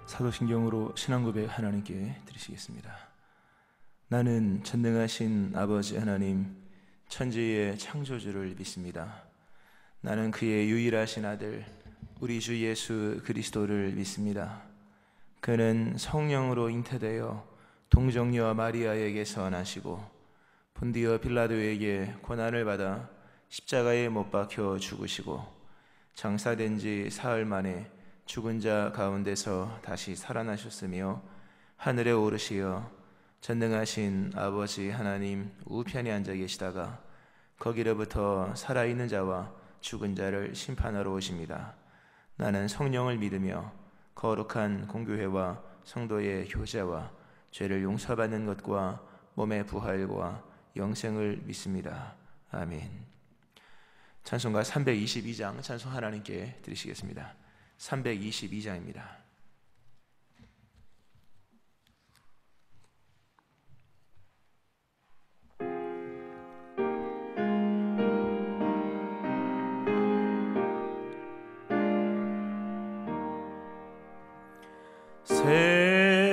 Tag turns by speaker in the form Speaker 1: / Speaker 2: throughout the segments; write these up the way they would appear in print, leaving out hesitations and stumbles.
Speaker 1: 사도신경으로 신앙고백 하나님께 드리시겠습니다. 나는 전능하신 아버지 하나님, 천지의 창조주를 믿습니다. 나는 그의 유일하신 아들 우리 주 예수 그리스도를 믿습니다. 그는 성령으로 잉태되어 동정녀 마리아에게서 나시고 본디어 빌라도에게 고난을 받아 십자가에 못 박혀 죽으시고 장사된 지 사흘 만에 죽은 자 가운데서 다시 살아나셨으며 하늘에 오르시어 전능하신 아버지 하나님 우편에 앉아 계시다가 거기로부터 살아있는 자와 죽은 자를 심판하러 오십니다. 나는 성령을 믿으며 거룩한 공교회와 성도의 교제와 죄를 용서받는 것과 몸의 부활과 영생을 믿습니다. 아멘. 찬송가 322장 찬송 하나님께 드리시겠습니다. 322장입니다.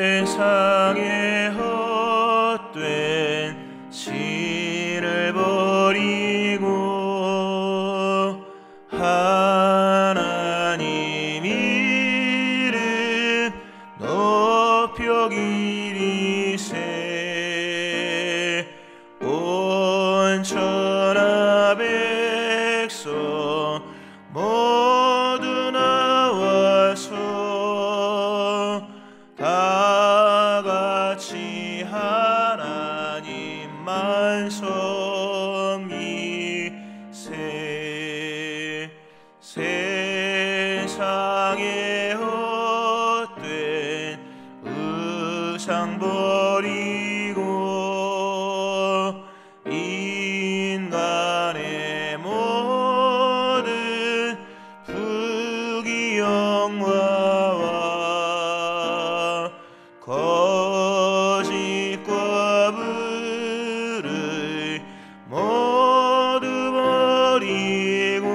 Speaker 1: 세상의 헛된 신을 버리고 하나님 이름 높여 기리세 온 천하 백성 모두 나와서 다같이 하나님만 섬기세 세상의 헛된 의상 버리고 인간의 모든 부귀영화와 거짓과 불을 모두 버리고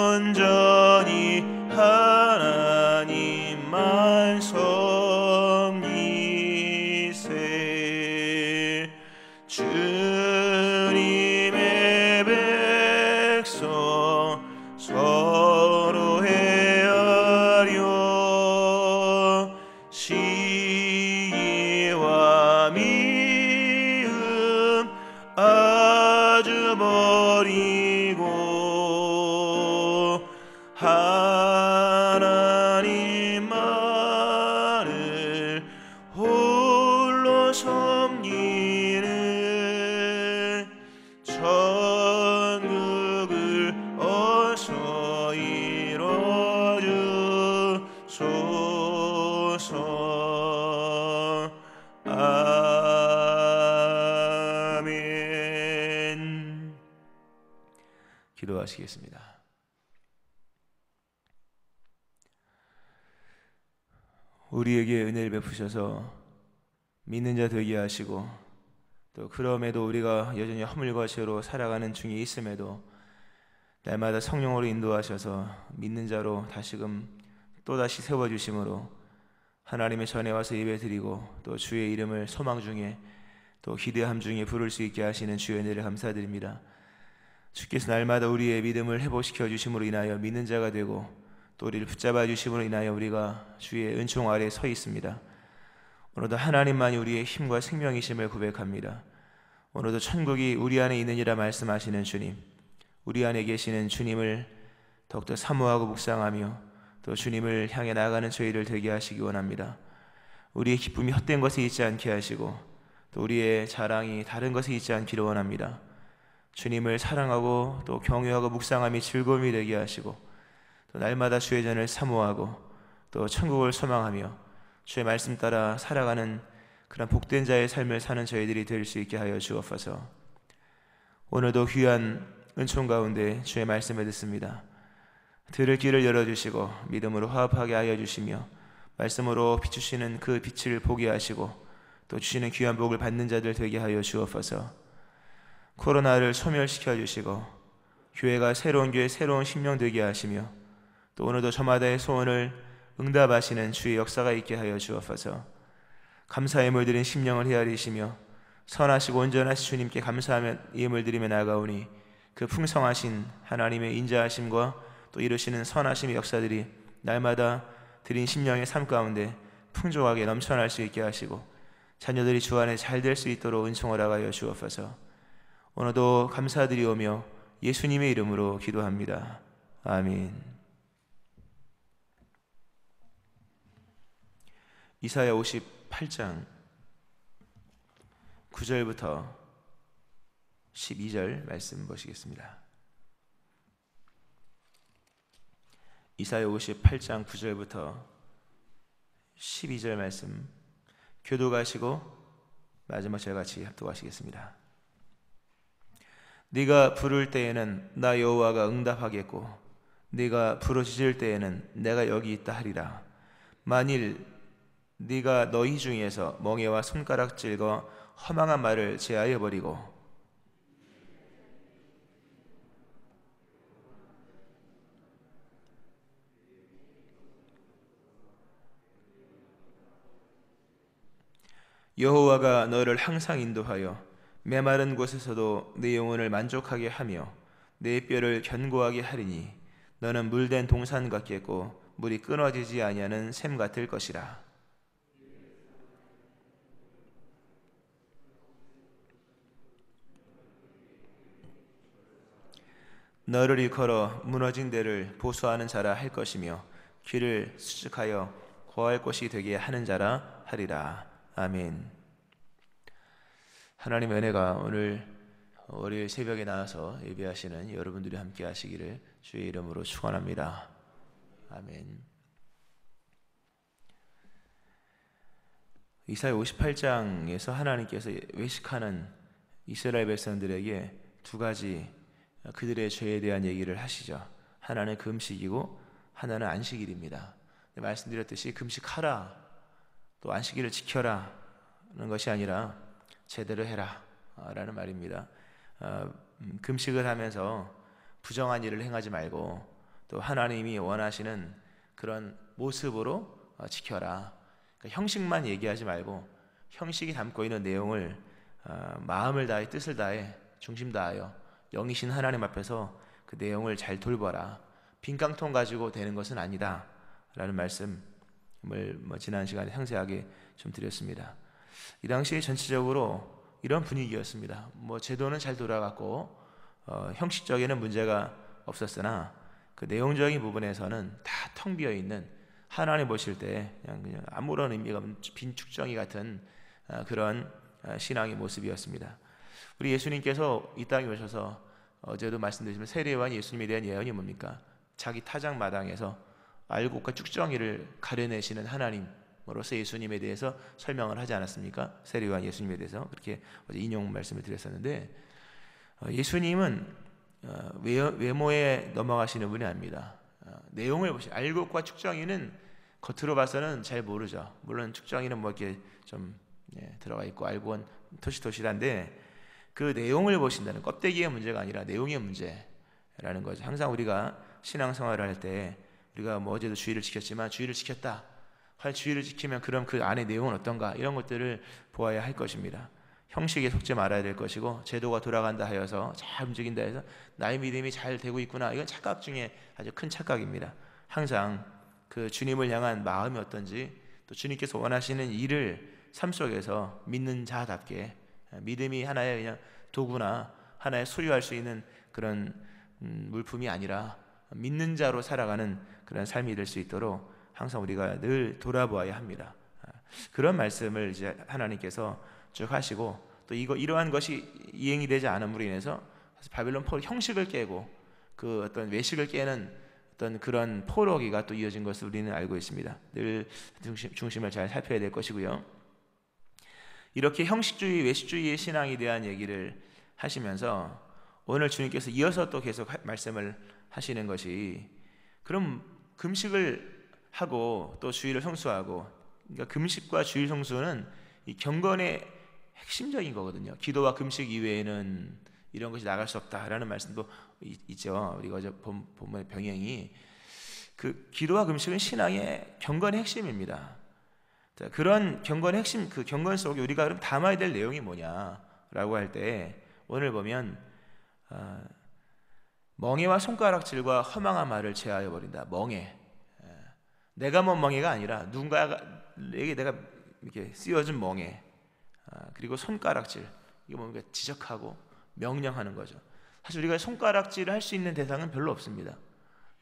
Speaker 1: 온전히 하나님만 섬기세 주님의 백성 서로 헤아려 시기와 미움 아주 버리고 하나님만을 홀로 섬기는 천국을 어서 이뤄주소서. 아멘. 기도하시겠습니다. 우리에게 은혜를 베푸셔서 믿는 자 되게 하시고 또 그럼에도 우리가 여전히 허물과 죄로 살아가는 중에 있음에도 날마다 성령으로 인도하셔서 믿는 자로 다시금 또다시 세워주심으로 하나님의 전에 와서 예배드리고 또 주의 이름을 소망 중에 또 기대함 중에 부를 수 있게 하시는 주의 은혜를 감사드립니다. 주께서 날마다 우리의 믿음을 회복시켜 주심으로 인하여 믿는 자가 되고 또 우리를 붙잡아 주심으로 인하여 우리가 주의 은총 아래에 서 있습니다. 오늘도 하나님만이 우리의 힘과 생명이심을 고백합니다. 오늘도 천국이 우리 안에 있느니라 말씀하시는 주님, 우리 안에 계시는 주님을 더욱더 사모하고 묵상하며 또 주님을 향해 나아가는 저희를 되게 하시기 원합니다. 우리의 기쁨이 헛된 것에 있지 않게 하시고 또 우리의 자랑이 다른 것에 있지 않기를 원합니다. 주님을 사랑하고 또 경외하고 묵상함이 즐거움이 되게 하시고 또 날마다 주의 전을 사모하고 또 천국을 소망하며 주의 말씀 따라 살아가는 그런 복된 자의 삶을 사는 저희들이 될 수 있게 하여 주옵소서. 오늘도 귀한 은총 가운데 주의 말씀을 듣습니다. 들을 길을 열어주시고 믿음으로 화합하게 하여 주시며 말씀으로 비추시는 그 빛을 보게 하시고 또 주시는 귀한 복을 받는 자들 되게 하여 주옵소서. 코로나를 소멸시켜 주시고 교회가 새로운 교회 새로운 심령 되게 하시며 또 오늘도 저마다의 소원을 응답하시는 주의 역사가 있게 하여 주옵소서. 감사의 물들인 심령을 헤아리시며 선하시고 온전하신 주님께 감사하며 예물 드리며 나아가오니 그 풍성하신 하나님의 인자하심과 또 이루시는 선하심의 역사들이 날마다 드린 심령의 삶 가운데 풍족하게 넘쳐날 수 있게 하시고 자녀들이 주 안에 잘 될 수 있도록 은총을 하여 주옵소서. 오늘도 감사드리오며 예수님의 이름으로 기도합니다. 아멘. 이사야 58장 9절부터 12절 말씀 보시겠습니다. 이사야 58장 9절부터 12절 말씀 교독하시고 마지막 절 같이 합독하시겠습니다. 네가 부를 때에는 나 여호와가 응답하겠고 네가 부르짖을 때에는 내가 여기 있다 하리라. 만일 네가 너희 중에서 멍에와 손가락질과 허망한 말을 제하여 버리고 여호와가 너를 항상 인도하여 메마른 곳에서도 네 영혼을 만족하게 하며 네 뼈를 견고하게 하리니 너는 물된 동산 같겠고 물이 끊어지지 아니하는 샘 같을 것이라. 너를 일컬어 무너진 데를 보수하는 자라 할 것이며 길을 수축하여 거할 곳이 되게 하는 자라 하리라. 아멘. 하나님의 은혜가 오늘 월요일 새벽에 나와서 예배하시는 여러분들이 함께 하시기를 주의 이름으로 축원합니다. 아멘. 이사야 58장에서 하나님께서 외식하는 이스라엘 백성들에게 두 가지 그들의 죄에 대한 얘기를 하시죠. 하나는 금식이고 하나는 안식일입니다. 말씀드렸듯이 금식하라, 또 안식일을 지켜라 하는 것이 아니라 제대로 해라 라는 말입니다. 금식을 하면서 부정한 일을 행하지 말고 또 하나님이 원하시는 그런 모습으로 지켜라. 그러니까 형식만 얘기하지 말고 형식이 담고 있는 내용을 마음을 다해 뜻을 다해 중심 다하여 영이신 하나님 앞에서 그 내용을 잘 돌봐라. 빈 깡통 가지고 되는 것은 아니다 라는 말씀을 지난 시간에 상세하게 좀 드렸습니다. 이 당시에 전체적으로 이런 분위기였습니다. 제도는 잘 돌아갔고 형식적에는 문제가 없었으나 그 내용적인 부분에서는 다 텅 비어 있는, 하나님 보실 때 그냥 아무런 의미가 없는 빈 축정이 같은 그런 신앙의 모습이었습니다. 우리 예수님께서 이 땅에 오셔서 어제도 말씀드렸지만 세례요한 예수님에 대한 예언이 뭡니까? 자기 타작 마당에서 알곡과 쭉정이를 가려내시는 하나님으로서 예수님에 대해서 설명을 하지 않았습니까? 세례요한 예수님에 대해서 그렇게 어제 인용 말씀을 드렸었는데, 예수님은 외모에 넘어가시는 분이 아닙니다. 내용을 보시면 알곡과 쭉정이는 겉으로 봐서는 잘 모르죠. 물론 쭉정이는 이렇게 좀 들어가 있고 알곡은 토실토실한데 그 내용을 보신다는, 껍데기의 문제가 아니라 내용의 문제라는 거죠. 항상 우리가 신앙생활을 할 때 우리가 어제도 주의를 지켰지만 주의를 지켰다, 과연 주의를 지키면 그럼 그 안의 내용은 어떤가, 이런 것들을 보아야 할 것입니다. 형식에 속지 말아야 될 것이고, 제도가 돌아간다 하여서 잘 움직인다 해서 나의 믿음이 잘 되고 있구나, 이건 착각 중에 아주 큰 착각입니다. 항상 그 주님을 향한 마음이 어떤지, 또 주님께서 원하시는 일을 삶 속에서 믿는 자답게, 믿음이 하나의 그냥 도구나 하나의 소유할 수 있는 그런 물품이 아니라 믿는 자로 살아가는 그런 삶이 될 수 있도록 항상 우리가 늘 돌아보아야 합니다. 그런 말씀을 이제 하나님께서 쭉 하시고, 또 이러한 것이 이행이 되지 않음으로 인해서 바빌론 포로 형식을 깨고 그 어떤 외식을 깨는 어떤 그런 포로기가 또 이어진 것을 우리는 알고 있습니다. 늘 중심을 잘 살펴야 될 것이고요. 이렇게 형식주의, 외식주의의 신앙에 대한 얘기를 하시면서 오늘 주님께서 이어서 또 계속 말씀을 하시는 것이, 그럼 금식을 하고 또 주일을 성수하고, 그러니까 금식과 주일 성수는 이 경건의 핵심적인 거거든요. 기도와 금식 이외에는 이런 것이 나갈 수 없다라는 말씀도 있죠. 우리가 어제 본문의 병행이, 그 기도와 금식은 신앙의 경건의 핵심입니다. 자, 그런 경건의 핵심, 그 경건 속에 우리가 그럼 담아야 될 내용이 뭐냐라고 할 때 오늘 보면 멍에와 손가락질과 허망한 말을 제하여 버린다. 멍에, 내가 뭔 멍에가 아니라 누군가에게 내가 이렇게 씌워준 멍에, 그리고 손가락질, 이거 뭔가 지적하고 명령하는 거죠. 사실 우리가 손가락질을 할 수 있는 대상은 별로 없습니다.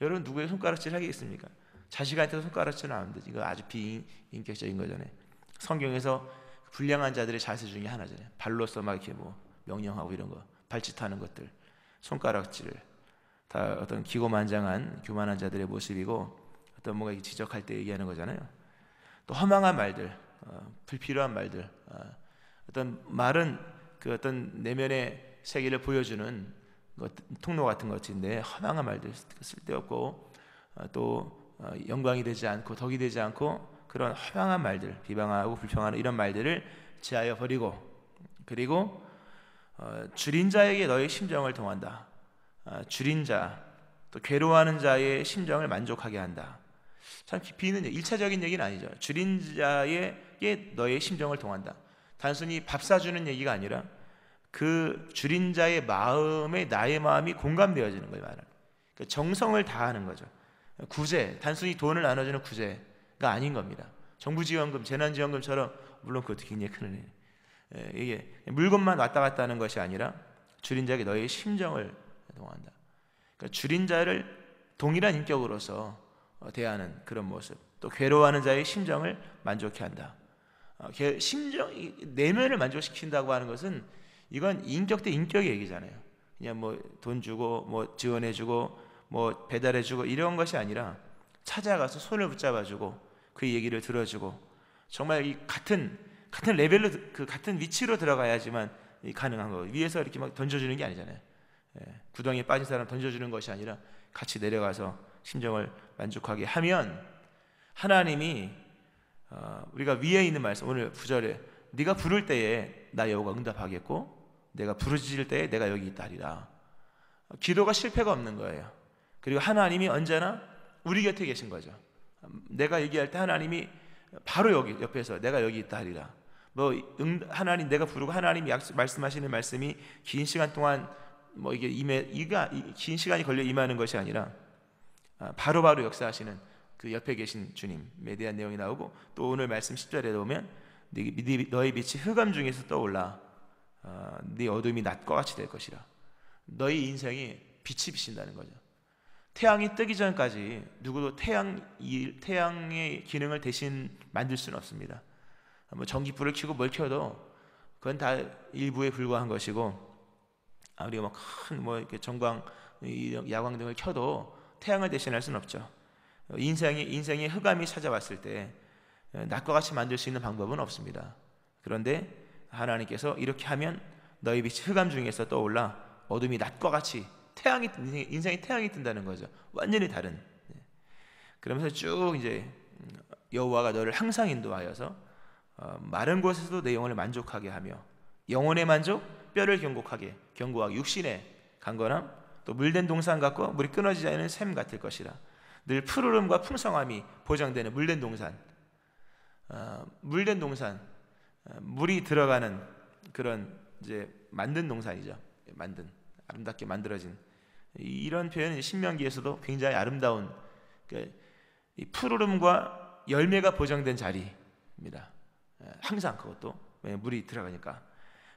Speaker 1: 여러분 누구에게 손가락질 하겠습니까? 자식한테 손가락질은 안 되지. 이거 아주 비인격적인 거잖아요. 성경에서 불량한 자들의 자세 중에 하나잖아요. 발로서 막 이렇게 뭐 명령하고 이런 거, 발짓하는 것들, 손가락질을 다 어떤 기고만장한 교만한 자들의 모습이고, 어떤 뭔가 지적할 때 얘기하는 거잖아요. 또 허망한 말들, 불필요한 말들, 어떤 말은 그 어떤 내면의 세계를 보여주는 통로 같은 것인데, 허망한 말들, 쓸데없고 또 영광이 되지 않고 덕이 되지 않고 그런 허망한 말들, 비방하고 불평하는 이런 말들을 제하여 버리고, 그리고 줄인 자에게 너의 심정을 동한다. 줄인 자, 또 괴로워하는 자의 심정을 만족하게 한다. 참 깊이 있는 1차적인 얘기는 아니죠. 줄인 자에게 너의 심정을 동한다. 단순히 밥 사주는 얘기가 아니라 그 줄인 자의 마음에 나의 마음이 공감되어지는 거예요. 그러니까 정성을 다하는 거죠. 구제, 단순히 돈을 나눠주는 구제가 아닌 겁니다. 정부지원금, 재난지원금처럼, 물론 그것도 굉장히 큰 은혜, 이게 물건만 왔다 갔다 하는 것이 아니라 줄인 자에게 너의 심정을 동한다. 그러니까 줄인 자를 동일한 인격으로서 대하는 그런 모습, 또 괴로워하는 자의 심정을 만족해 한다. 심정, 내면을 만족시킨다고 하는 것은 이건 인격 대 인격의 얘기잖아요. 그냥 뭐 돈 주고 뭐 지원해주고 뭐 배달해주고 이런 것이 아니라 찾아가서 손을 붙잡아주고 그 얘기를 들어주고, 정말 이 같은 레벨로, 그 같은 위치로 들어가야지만 가능한 거. 위에서 이렇게 막 던져주는 게 아니잖아요. 구덩이에 빠진 사람 던져주는 것이 아니라 같이 내려가서 심정을 만족하게 하면 하나님이, 우리가 위에 있는 말씀, 오늘 9절에 네가 부를 때에 나 여호와 응답하겠고 내가 부르짖을 때에 내가 여기 있다 하리라. 기도가 실패가 없는 거예요. 그리고 하나님이 언제나 우리 곁에 계신 거죠. 내가 얘기할 때 하나님이 바로 여기 옆에서 내가 여기 있다 하리라. 하나님, 내가 부르고 하나님이 말씀하시는 말씀이 긴 시간 동안 뭐 이게 긴 시간이 걸려 임하는 것이 아니라 바로바로 역사하시는 그 옆에 계신 주님에 대한 내용이 나오고, 또 오늘 말씀 10절에 보면 너희 빛이 흑암 중에서 떠올라 네 어둠이 낮과 같이 될 것이라. 너희 인생이 빛이 비친다는 거죠. 태양이 뜨기 전까지 누구도 태양의 기능을 대신 만들 수는 없습니다. 뭐 전기불을 켜고 뭘 켜도 그건 다 일부에 불과한 것이고, 우리가 뭐 이렇게 전광, 야광 등을 켜도 태양을 대신할 수는 없죠. 인생의 흑암이 찾아왔을 때 낮과 같이 만들 수 있는 방법은 없습니다. 그런데 하나님께서 이렇게 하면 너희 빛이 흑암 중에서 떠올라 어둠이 낮과 같이, 인생의 태양이 뜬다는 거죠. 완전히 다른. 그러면서 쭉 이제 여호와가 너를 항상 인도하여서 마른 곳에서도 내 영혼을 만족하게 하며, 영혼의 만족, 뼈를 견고하게 육신의 강건함, 또 물된 동산 같고 물이 끊어지지 않는 샘 같을 것이라. 늘 푸르름과 풍성함이 보장되는 물된 동산, 물이 들어가는 그런 이제 만든 동산이죠. 아름답게 만들어진, 이런 표현은 신명기에서도 굉장히 아름다운, 이 푸르름과 열매가 보장된 자리입니다. 항상 그것도 물이 들어가니까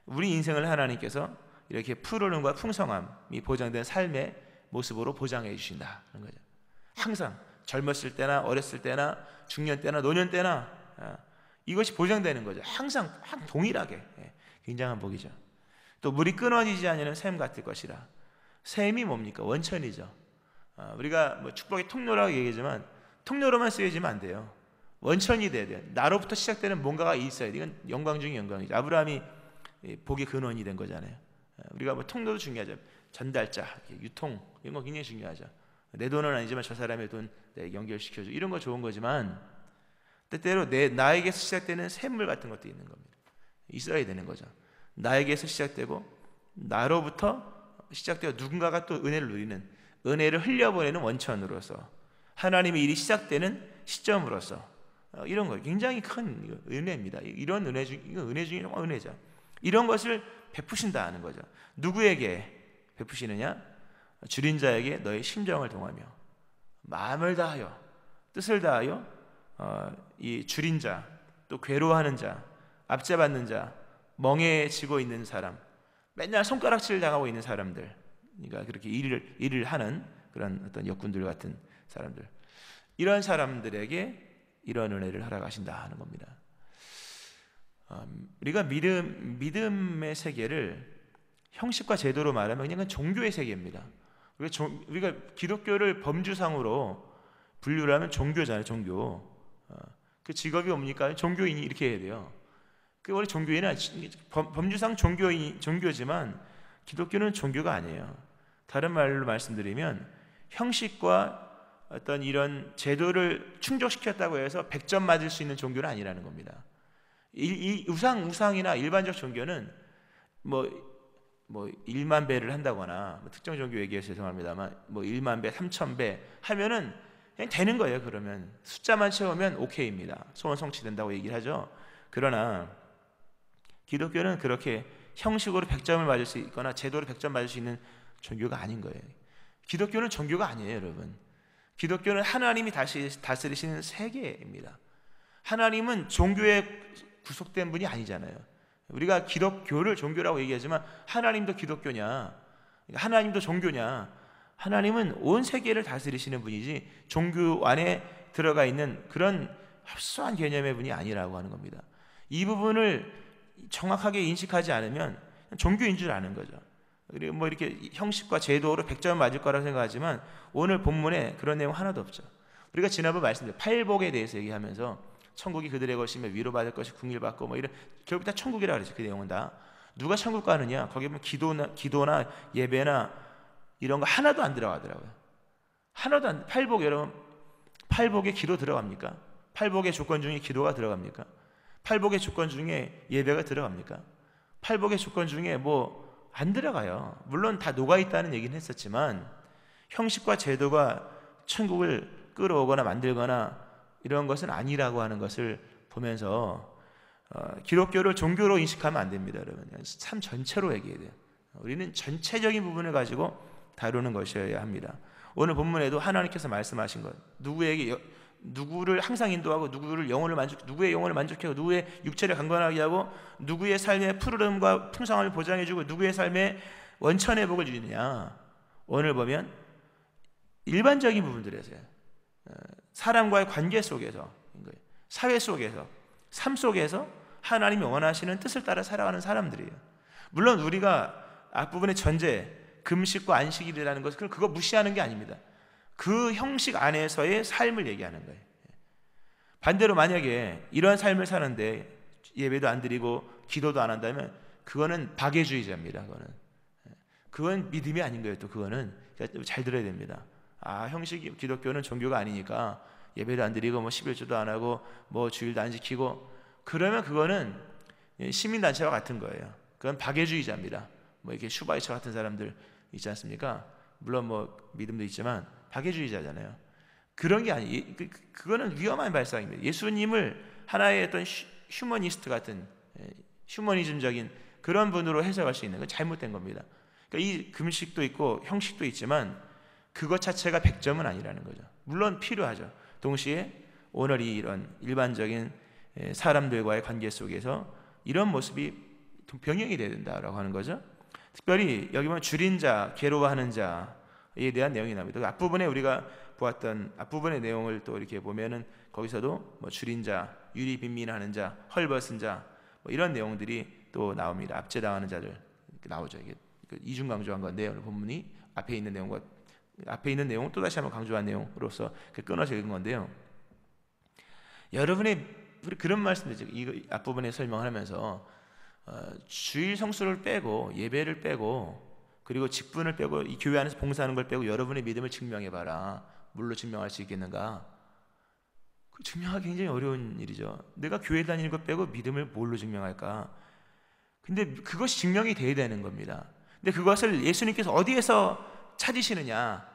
Speaker 1: 우리 인생을 하나님께서 이렇게 푸르름과 풍성함이 보장된 삶의 모습으로 보장해 주신다는 거죠. 항상 젊었을 때나 어렸을 때나 중년 때나 노년 때나 이것이 보장되는 거죠. 항상 동일하게. 굉장한 복이죠. 또 물이 끊어지지 않는 샘 같을 것이라. 샘이 뭡니까? 원천이죠. 우리가 뭐 축복의 통로라고 얘기하지만 통로로만 쓰여지면 안 돼요. 원천이 돼야 돼요. 나로부터 시작되는 뭔가가 있어야 돼요. 이건 영광 중에 영광이죠. 아브라함이 복의 근원이 된 거잖아요. 우리가 뭐 통로도 중요하죠. 전달자, 유통, 이런 거 굉장히 중요하죠. 내 돈은 아니지만 저 사람의 돈 연결시켜줘, 이런 거 좋은 거지만 때때로 나에게서 시작되는 샘물 같은 것도 있는 겁니다. 있어야 되는 거죠. 나에게서 시작되고 나로부터 시작되어 누군가가 또 은혜를 누리는, 은혜를 흘려보내는 원천으로서 하나님의 일이 시작되는 시점으로서 이런 거 굉장히 큰 은혜입니다. 이런 은혜 중에 정말 은혜죠. 이런 것을 베푸신다는 거죠. 누구에게 베푸시느냐? 줄인 자에게 너의 심정을 동하며 마음을 다하여 뜻을 다하여 이 줄인 자, 또 괴로워하는 자, 압제받는 자, 멍해지고 있는 사람, 맨날 손가락질 당하고 있는 사람들, 그러니까 그렇게 일을 하는 그런 어떤 역군들 같은 사람들, 이런 사람들에게 이런 은혜를 허락하신다 하는 겁니다. 우리가 믿음의 세계를 형식과 제도로 말하면 그냥 종교의 세계입니다. 우리가 기독교를 범주상으로 분류를 하면 종교잖아요. 종교. 그 직업이 뭡니까? 종교인이 이렇게 해야 돼요. 그 원래 종교인은 범주상 종교지만 기독교는 종교가 아니에요. 다른 말로 말씀드리면 형식과 어떤 이런 제도를 충족시켰다고 해서 100점 맞을 수 있는 종교는 아니라는 겁니다. 이 우상이나 일반적 종교는 뭐 1만 배를 한다거나 특정 종교 얘기해서 죄송합니다만 1만 배, 3천 배 하면은 그냥 되는 거예요. 그러면 숫자만 채우면 오케이입니다. 소원 성취된다고 얘기를 하죠. 그러나 기독교는 그렇게 형식으로 100점을 맞을 수 있거나 제도로 100점 맞을 수 있는 종교가 아닌 거예요. 기독교는 종교가 아니에요, 여러분. 기독교는 하나님이 다스리시는 세계입니다. 하나님은 종교에 구속된 분이 아니잖아요. 우리가 기독교를 종교라고 얘기하지만 하나님도 기독교냐, 하나님도 종교냐? 하나님은 온 세계를 다스리시는 분이지 종교 안에 들어가 있는 그런 협소한 개념의 분이 아니라고 하는 겁니다. 이 부분을 정확하게 인식하지 않으면 종교인 줄 아는 거죠. 그리고 이렇게 형식과 제도로 100점 맞을 거라고 생각하지만 오늘 본문에 그런 내용 하나도 없죠. 우리가 지난번 말씀드린 팔복에 대해서 얘기하면서 천국이 그들의 것이며 위로받을 것이 긍휼받고 이런 결국 다 천국이라 그러죠. 그 내용은 다 누가 천국 가느냐? 거기 보면 기도나 예배나 이런 거 하나도 안 들어가더라고요. 하나도 안. 팔복, 여러분, 팔복에 기도 들어갑니까? 팔복의 조건 중에 기도가 들어갑니까? 팔복의 조건 중에 예배가 들어갑니까? 팔복의 조건 중에 안 들어가요. 물론 다 녹아 있다는 얘기는 했었지만 형식과 제도가 천국을 끌어오거나 만들거나 이런 것은 아니라고 하는 것을 보면서 기독교를 종교로 인식하면 안 됩니다, 여러분. 삶 전체로 얘기해야 돼요. 우리는 전체적인 부분을 가지고 다루는 것이어야 합니다. 오늘 본문에도 하나님께서 말씀하신 것, 누구를 항상 인도하고 누구의 영혼을 만족하고 누구의 육체를 강건하게 하고 누구의 삶의 푸르름과 풍성함을 보장해주고 누구의 삶의 원천의 복을 주느냐. 오늘 보면 일반적인 부분들에서요. 사람과의 관계 속에서, 사회 속에서, 삶 속에서 하나님이 원하시는 뜻을 따라 살아가는 사람들이에요. 물론 우리가 앞부분의 전제, 금식과 안식일이라는 것은 그거 무시하는 게 아닙니다. 그 형식 안에서의 삶을 얘기하는 거예요. 반대로 만약에 이러한 삶을 사는데 예배도 안 드리고 기도도 안 한다면 그거는 박애주의자입니다. 그건 믿음이 아닌 거예요. 또 그거는 잘 들어야 됩니다. 형식 기독교는 종교가 아니니까 예배도 안 드리고 11조도 안 하고 주일도 안 지키고 그러면 그거는 시민단체와 같은 거예요. 그건 박애주의자입니다. 이렇게 슈바이처 같은 사람들 있지 않습니까? 물론 믿음도 있지만 박애주의자잖아요. 그런 게 그거는 위험한 발상입니다. 예수님을 하나의 어떤 휴머니스트 같은 휴머니즘적인 그런 분으로 해석할 수 있는 건 잘못된 겁니다. 그러니까 이 금식도 있고 형식도 있지만 그것 자체가 100점은 아니라는 거죠. 물론 필요하죠. 동시에 오늘 이런 일반적인 사람들과의 관계 속에서 이런 모습이 병행이 돼야 된다라고 하는 거죠. 특별히 여기 보면 줄인 자, 괴로워하는 자에 대한 내용이 나옵니다. 앞부분에 우리가 보았던 앞부분의 내용을 또 이렇게 보면은 거기서도 줄인 자, 유리 빈민하는 자, 헐벗은 자 이런 내용들이 또 나옵니다. 압제당하는 자들 나오죠. 이게 이중 강조한 건데 오늘 본문이 앞에 있는 내용을 또 다시 한번 강조한 내용으로서 끊어서 읽은 건데요. 여러분의 그런 말씀이죠. 이 앞부분에 설명을 하면서 주일 성수를 빼고 예배를 빼고 그리고 직분을 빼고 이 교회 안에서 봉사하는 걸 빼고 여러분의 믿음을 증명해봐라. 뭘로 증명할 수 있겠는가? 증명하기 굉장히 어려운 일이죠. 내가 교회 다니는 것 빼고 믿음을 뭘로 증명할까? 근데 그것이 증명이 돼야 되는 겁니다. 근데 그것을 예수님께서 어디에서 찾으시느냐?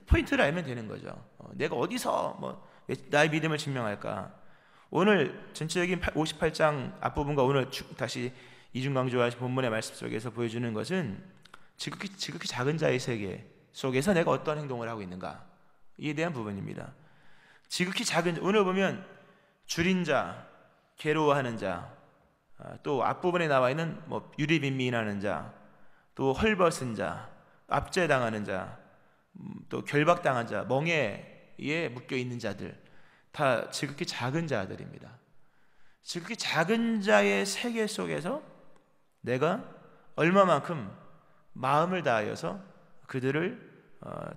Speaker 1: 포인트를 알면 되는 거죠. 내가 어디서 나의 믿음을 증명할까? 오늘 전체적인 58장 앞부분과 오늘 다시 이중강조와 본문의 말씀 속에서 보여주는 것은 지극히 작은 자의 세계 속에서 내가 어떤 행동을 하고 있는가, 이에 대한 부분입니다. 지극히 작은, 오늘 보면 줄인 자, 괴로워하는 자, 또 앞부분에 나와 있는 유리빈민하는 자, 또 헐벗은 자, 압제당하는 자, 또 결박당한 자, 멍에에 묶여 있는 자들, 다 지극히 작은 자들입니다. 지극히 작은 자의 세계 속에서 내가 얼마만큼 마음을 다하여서 그들을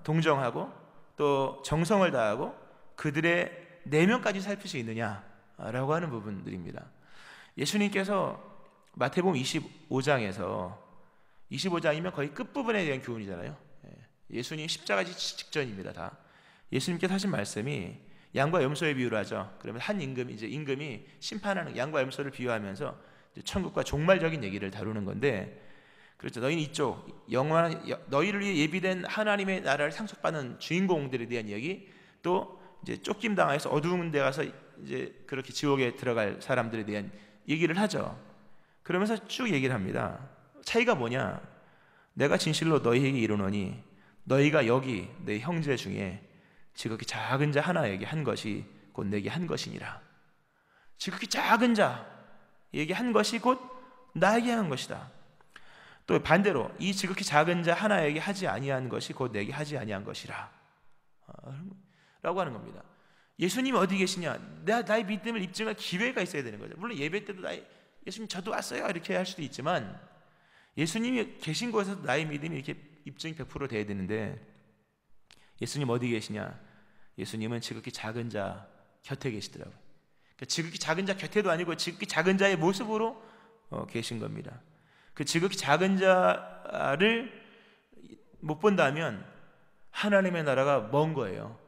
Speaker 1: 동정하고 또 정성을 다하고 그들의 내면까지 살필 수 있느냐라고 하는 부분들입니다. 예수님께서 마태복음 25장이면 거의 끝부분에 대한 교훈이잖아요. 예수님 십자가 직전입니다. 다 예수님께서 하신 말씀이 양과 염소의 비유를 하죠. 그러면 한 임금이 심판하는 양과 염소를 비유하면서 천국과 종말적인 얘기를 다루는 건데, 그렇죠. 너희는 이쪽 영원한 너희를 위해 예비된 하나님의 나라를 상속받는 주인공들에 대한 이야기, 또 이제 쫓김 당해서 어두운 데 가서 이제 그렇게 지옥에 들어갈 사람들에 대한 얘기를 하죠. 그러면서 쭉 얘기를 합니다. 차이가 뭐냐? 내가 진실로 너희에게 이르노니 너희가 여기 내 형제 중에 지극히 작은 자 하나에게 한 것이 곧 내게 한 것이니라. 지극히 작은 자에게 한 것이 곧 나에게 한 것이다. 또 반대로 이 지극히 작은 자 하나에게 하지 아니한 것이 곧 내게 하지 아니한 것이라 라고 하는 겁니다. 예수님이 어디 계시냐? 나의 믿음을 입증할 기회가 있어야 되는 거죠. 물론 예배 때도 예수님 저도 왔어요 이렇게 할 수도 있지만, 예수님이 계신 곳에서 나의 믿음이 이렇게 입증이 100% 돼야 되는데, 예수님 어디 계시냐? 예수님은 지극히 작은 자 곁에 계시더라고요. 그러니까 지극히 작은 자 곁에도 아니고 지극히 작은 자의 모습으로 계신 겁니다. 그 지극히 작은 자를 못 본다면 하나님의 나라가 먼 거예요.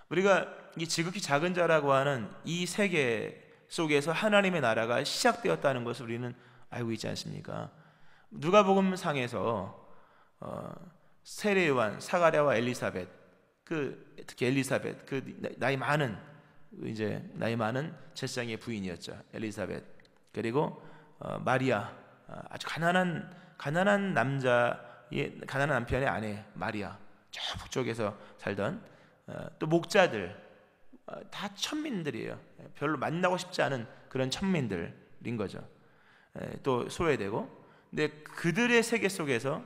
Speaker 1: 우리가 이 지극히 작은 자라고 하는 이 세계 속에서 하나님의 나라가 시작되었다는 것을 우리는 알고 있지 않습니까? 누가복음상에서 세례 요한, 사가랴와 엘리사벳, 특히 엘리사벳, 나이 많은 제사장의 부인이었죠. 엘리사벳. 그리고 마리아, 아주 가난한 남편의 아내 마리아, 저 북쪽에서 살던 또 목자들, 다 천민들이에요. 별로 만나고 싶지 않은 그런 천민들인 거죠. 또 소외되고, 근데 그들의 세계 속에서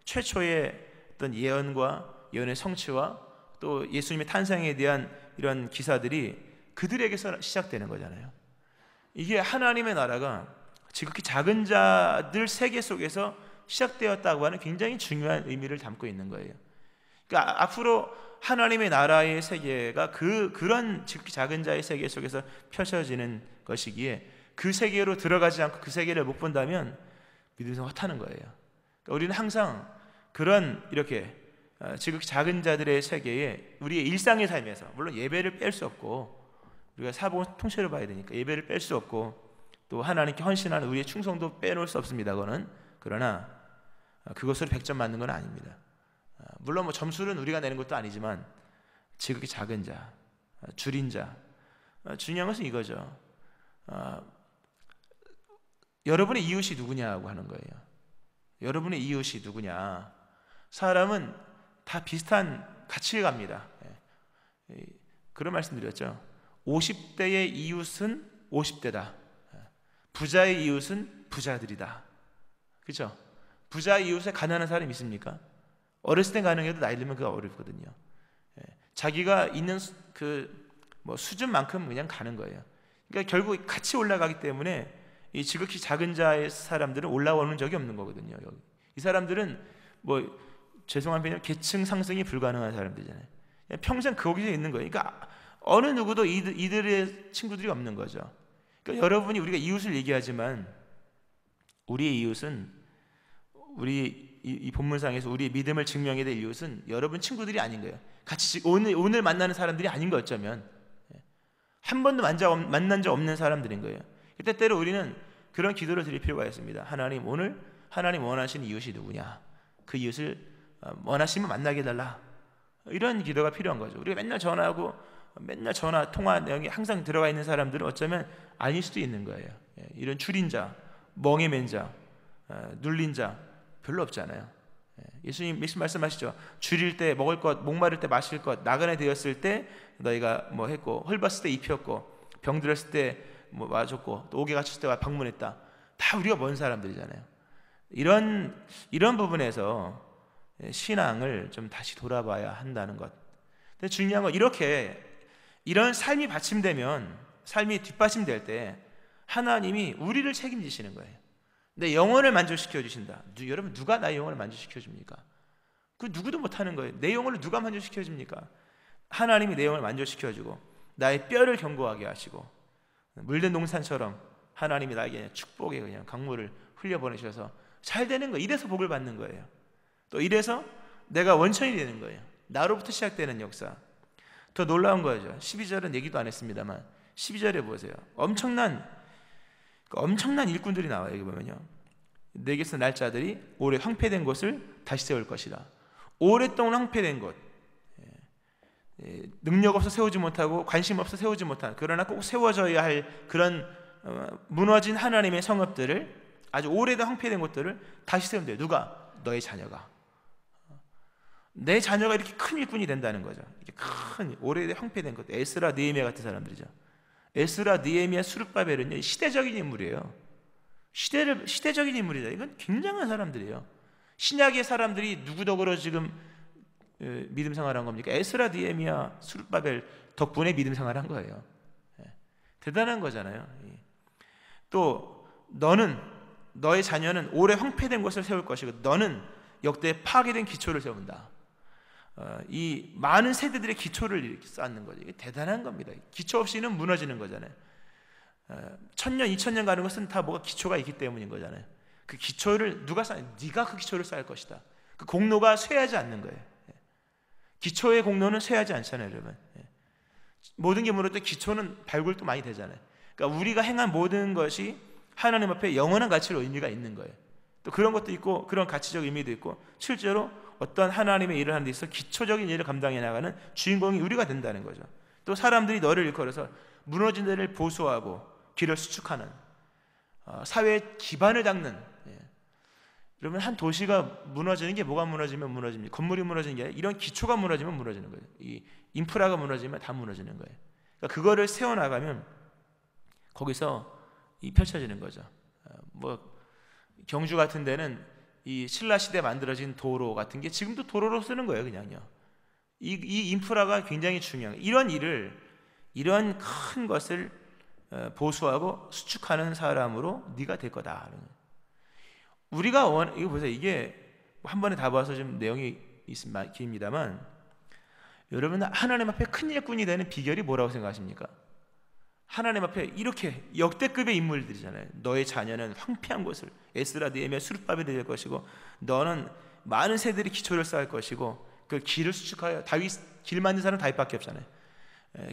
Speaker 1: 최초의 어떤 예언의 성취와 또 예수님의 탄생에 대한 이런 기사들이 그들에게서 시작되는 거잖아요. 이게 하나님의 나라가 지극히 작은 자들 세계 속에서 시작되었다고 하는 굉장히 중요한 의미를 담고 있는 거예요. 그러니까 앞으로 하나님의 나라의 세계가 그런 지극히 작은 자의 세계 속에서 펼쳐지는 것이기에, 그 세계로 들어가지 않고 그 세계를 못 본다면 믿음이 허탄한 거예요. 그러니까 우리는 항상 그런 이렇게 지극히 작은 자들의 세계에 우리의 일상의 삶에서, 물론 예배를 뺄 수 없고 우리가 사복을 통째로 봐야 되니까 예배를 뺄 수 없고 또 하나님께 헌신하는 우리의 충성도 빼놓을 수 없습니다. 그러나 그것으로 100점 맞는 건 아닙니다. 물론 점수는 우리가 내는 것도 아니지만 지극히 작은 자, 줄인 자, 중요한 것은 이거죠. 여러분의 이웃이 누구냐고 하는 거예요. 여러분의 이웃이 누구냐? 사람은 다 비슷한 가치갑니다. 그런 말씀 드렸죠. 50대의 이웃은 50대다. 부자의 이웃은 부자들이다. 그렇죠? 부자의 이웃에 가난한 사람이 있습니까? 어렸을 땐 가능해도 나이 들면 그거 어렵거든요. 자기가 있는 수준만큼 그냥 가는 거예요. 그러니까 결국 같이 올라가기 때문에 이 지극히 작은 자의 사람들은 올라오는 적이 없는 거거든요. 여기. 이 사람들은 죄송한 표현, 계층 상승이 불가능한 사람들이잖아요. 평생 거기서 있는 거예요. 그러니까 어느 누구도 이들의 친구들이 없는 거죠. 그러니까 여러분이, 우리가 이웃을 얘기하지만 우리의 이웃은, 우리 이 본문상에서 우리의 믿음을 증명해야 될 이웃은 여러분 친구들이 아닌 거예요. 같이 오늘 만나는 사람들이 아닌 거, 어쩌면 한 번도 만난 적 없는 사람들인 거예요. 때때로 우리는 그런 기도를 드릴 필요가 있습니다. 하나님, 오늘 하나님 원하시는 이웃이 누구냐? 그 이웃을 원하시면 만나게 해달라. 이런 기도가 필요한 거죠. 우리가 맨날 전화하고 맨날 전화 통화 내용이 항상 들어가 있는 사람들은 어쩌면 아닐 수도 있는 거예요. 이런 줄인 자, 멍에 맨 자, 눌린 자 별로 없잖아요. 예수님 말씀하시죠. 줄일 때 먹을 것, 목마를 때 마실 것, 나그네 되었을 때 너희가 뭐 했고, 헐벗을 때 입혔고, 병들었을 때 뭐 와줬고, 또 옥에 갇혔을 때 방문했다. 다 우리가 먼 사람들이잖아요. 이런 부분에서 신앙을 좀 다시 돌아봐야 한다는 것. 근데 중요한 건 이런 삶이 받침되면, 삶이 뒷받침될 때 하나님이 우리를 책임지시는 거예요. 내 영혼을 만족시켜 주신다. 여러분, 누가 나의 영혼을 만족시켜 줍니까? 그 누구도 못하는 거예요. 내 영혼을 누가 만족시켜 줍니까? 하나님이 내 영혼을 만족시켜 주고 나의 뼈를 견고하게 하시고, 물든 농산처럼 하나님이 나에게 축복의 그냥 강물을 흘려보내셔서 잘 되는 거예요. 이래서 복을 받는 거예요. 또 이래서 내가 원천이 되는 거예요. 나로부터 시작되는 역사. 더 놀라운 거죠. 12절은 얘기도 안 했습니다만 12절에 보세요. 엄청난 일꾼들이 나와요. 여기 보면요, 내게서 날 자들이 오래 황폐된 곳을 다시 세울 것이다. 오랫동안 황폐된 곳, 능력 없어 세우지 못하고 관심 없어 세우지 못한, 그러나 꼭 세워져야 할 그런 무너진 하나님의 성읍들을, 아주 오래된 황폐된 곳들을 다시 세운대요. 누가? 너의 자녀가. 내 자녀가 이렇게 큰 일꾼이 된다는 거죠. 이렇게 큰 오래된 황폐된 것. 에스라, 느헤미야 같은 사람들이죠. 에스라, 느헤미야, 스룹바벨은요, 시대적인 인물이에요. 시대적인 인물이다. 이건 굉장한 사람들이에요. 신약의 사람들이 누구 덕으로 지금 믿음 생활한 겁니까? 에스라, 느헤미야, 스룹바벨 덕분에 믿음 생활한 거예요. 대단한 거잖아요. 또 너의 자녀는 오래 황폐된 곳을 세울 것이고 너는 역대 파괴된 기초를 세운다. 이 많은 세대들의 기초를 이렇게 쌓는 거죠. 이게 대단한 겁니다. 기초 없이는 무너지는 거잖아요. 1000년, 2000년 가는 것은 다 뭐가 기초가 있기 때문인 거잖아요. 그 기초를 누가 쌓아요? 네가 그 기초를 쌓을 것이다. 그 공로가 쇠하지 않는 거예요. 기초의 공로는 쇠하지 않잖아요, 여러분. 모든 게 무너도 기초는 발굴도 많이 되잖아요. 그러니까 우리가 행한 모든 것이 하나님 앞에 영원한 가치로 의미가 있는 거예요. 또 그런 것도 있고, 그런 가치적 의미도 있고, 실제로 어떤 하나님의 일을 하는 데 있어서 기초적인 일을 감당해 나가는 주인공이 우리가 된다는 거죠. 또 사람들이 너를 일컬어서 무너진 데를 보수하고 길을 수축하는, 사회의 기반을 닦는. 그러면 한 도시가 무너지는 게 뭐가 무너지면 무너집니까? 건물이 무너지는 게 아니라 이런 기초가 무너지면 무너지는 거예요. 이 인프라가 무너지면 다 무너지는 거예요. 그러니까 그거를 세워나가면 거기서 펼쳐지는 거죠. 뭐 경주 같은 데는 이 신라 시대에 만들어진 도로 같은 게 지금도 도로로 쓰는 거예요, 그냥요. 이 인프라가 굉장히 중요해요. 이런 큰 것을 보수하고 수축하는 사람으로 네가 될 거다. 우리가 이거 보세요. 이게 한 번에 다 봐서 좀 내용이 깁니다만, 여러분, 하나님 앞에 큰 일꾼이 되는 비결이 뭐라고 생각하십니까? 하나님 앞에 이렇게 역대급의 인물들이잖아요. 너의 자녀는 황폐한 곳을, 에스라, 느헤미야, 스룹바벨이 될 것이고, 너는 많은 세대들이 기초를 쌓을 것이고, 그 길을 수축하여, 길 만든 사람은 다윗밖에 없잖아요.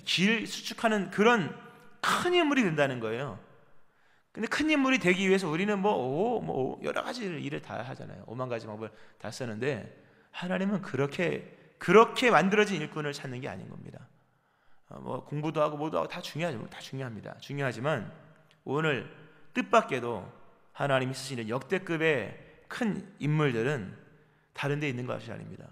Speaker 1: 길 수축하는 그런 큰 인물이 된다는 거예요. 근데 큰 인물이 되기 위해서 우리는 여러 가지 일을 다 하잖아요. 5만 가지 방법을 다 쓰는데, 하나님은 그렇게 만들어진 일꾼을 찾는 게 아닌 겁니다. 뭐 공부도 하고 뭐도 하고 다 중요하죠. 다 중요합니다. 중요하지만 오늘 뜻밖에도 하나님이 쓰시는 역대급의 큰 인물들은 다른 데 있는 것이 아닙니다.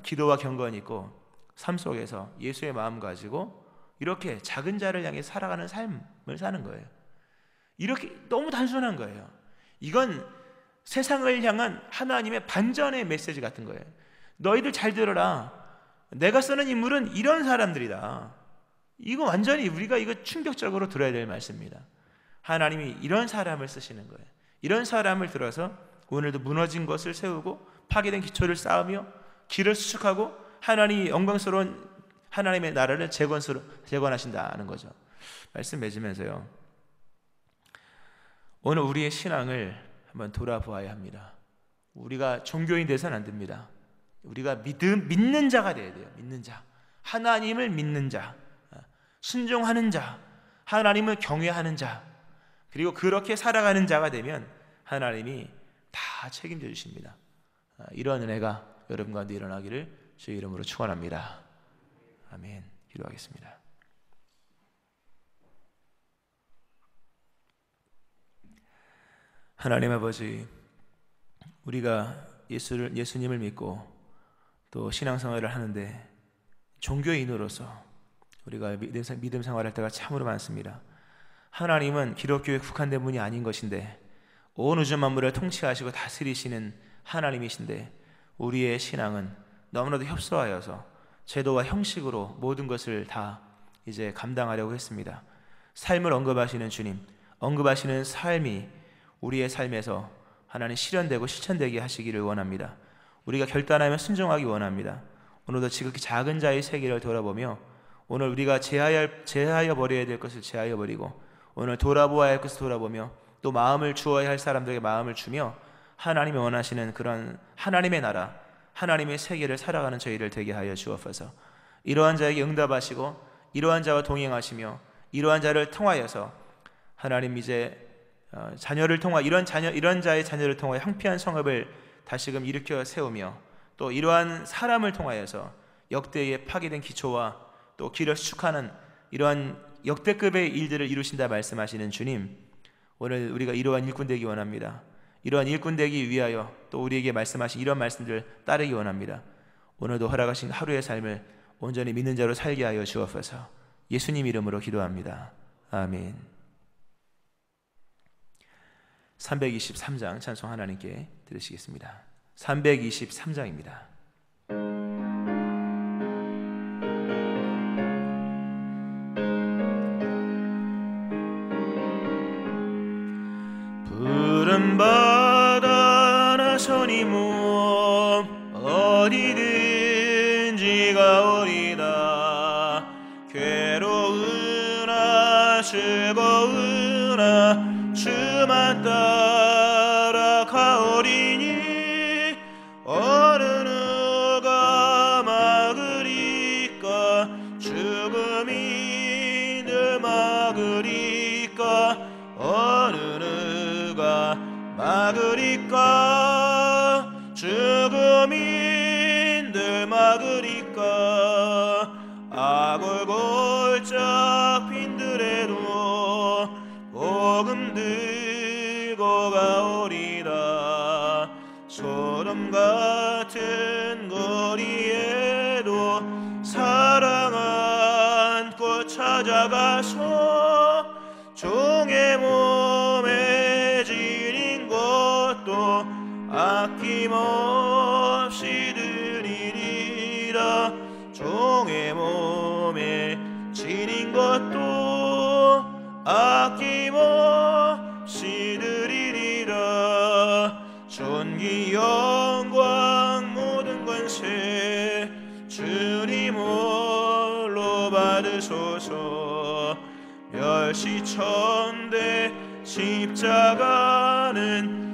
Speaker 1: 기도와 경건이 있고 삶 속에서 예수의 마음 가지고 이렇게 작은 자를 향해 살아가는 삶을 사는 거예요. 이렇게 너무 단순한 거예요. 이건 세상을 향한 하나님의 반전의 메시지 같은 거예요. 너희들 잘 들어라. 내가 쓰는 인물은 이런 사람들이다. 이거 완전히 우리가 이거 충격적으로 들어야 될 말씀입니다. 하나님이 이런 사람을 쓰시는 거예요. 이런 사람을 들어서 오늘도 무너진 것을 세우고 파괴된 기초를 쌓으며 길을 수축하고 하나님이 영광스러운 하나님의 나라를 재건하신다는 거죠. 말씀 맺으면서요, 오늘 우리의 신앙을 한번 돌아보아야 합니다. 우리가 종교인 돼서는 안 됩니다. 우리가 믿는 자가 돼야 돼요. 믿는 자, 하나님을 믿는 자, 순종하는 자, 하나님을 경외하는 자, 그리고 그렇게 살아가는 자가 되면 하나님이 다 책임져 주십니다. 이런 은혜가 여러분 가운데 일어나기를 주의 이름으로 축원합니다. 아멘. 기도하겠습니다. 하나님 아버지, 우리가 예수님을 믿고 또 신앙생활을 하는데 종교인으로서 우리가 믿음 생활할 때가 참으로 많습니다. 하나님은 기독교에 국한된 분이 아닌 것인데 온 우주 만물을 통치하시고 다스리시는 하나님이신데 우리의 신앙은 너무나도 협소하여서 제도와 형식으로 모든 것을 다 이제 감당하려고 했습니다. 삶을 언급하시는 주님, 언급하시는 삶이 우리의 삶에서 하나님 실현되고 실천되게 하시기를 원합니다. 우리가 결단하며 순종하기 원합니다. 오늘도 지극히 작은 자의 세계를 돌아보며 오늘 우리가 제하여 버려야 될 것을 제하여 버리고 오늘 돌아보아야 할 것을 돌아보며 또 마음을 주어야 할 사람들에게 마음을 주며 하나님이 원하시는 그런 하나님의 나라, 하나님의 세계를 살아가는 저희를 되게 하여 주옵소서. 이러한 자에게 응답하시고 이러한 자와 동행하시며 이러한 자를 통하여서 하나님 이제 자녀를 통하 이런 자의 자녀를 통하여 황폐한 성읍을 다시금 일으켜 세우며 또 이러한 사람을 통하여서 역대의 파괴된 기초와 또 길을 수축하는 이러한 역대급의 일들을 이루신다 말씀하시는 주님, 오늘 우리가 이러한 일꾼 되기 원합니다. 이러한 일꾼 되기 위하여 또 우리에게 말씀하신 이런 말씀들 따르기 원합니다. 오늘도 허락하신 하루의 삶을 온전히 믿는 자로 살게 하여 주옵소서. 예수님 이름으로 기도합니다. 아멘. 323장 찬송 하나님께 드리시겠습니다. 323장입니다. 푸른 바다 나선이 몸 어디든지가 오리다. 괴로우나 즐거우나 주만 따라 가오리니 어느 누가 막으리까. 죽음이 늘 막으리까. 어느 누가 막으리까. 죽음이 늘 막으리까. 악을 골짝 빈들에도 복음 들고 가오리다. 소름 같은 거리에도 사랑 안고 찾아가서 종의 몸에 지닌 것도 아낌없이 드리리라. 종의 몸에 지닌 것도 아낌없이 드리리라. 존귀 영광 모든 권세 주님 홀로 받으소서. 멸시천대 십자가는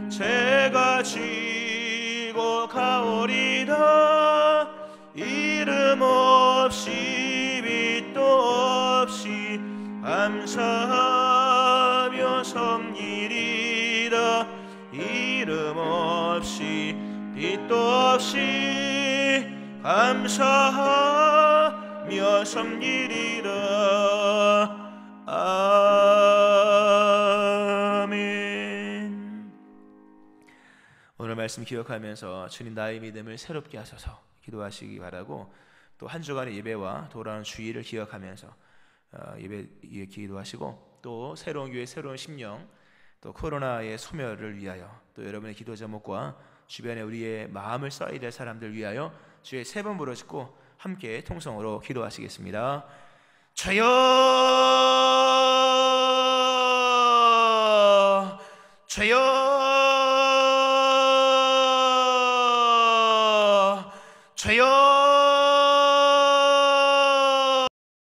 Speaker 1: 제가 지고 가오리다. 이름 없이 빛도 없이 감사하며 섬기리다. 이름 없이 빛도 없이 감사하며 섬기리라. 아멘. 오늘 말씀 기억하면서 주님 나의 믿음을 새롭게 하소서 기도하시기 바라고, 또 한 주간의 예배와 돌아오는 주일을 기억하면서 예배 기도하시고, 또 새로운 교회 새로운 심령, 또 코로나의 소멸을 위하여, 또 여러분의 기도 제목과 주변에 우리의 마음을 써야 될 사람들 위하여 주의 세 번 부르짖고 함께 통성으로 기도하시겠습니다. 주여, 주여, 주여.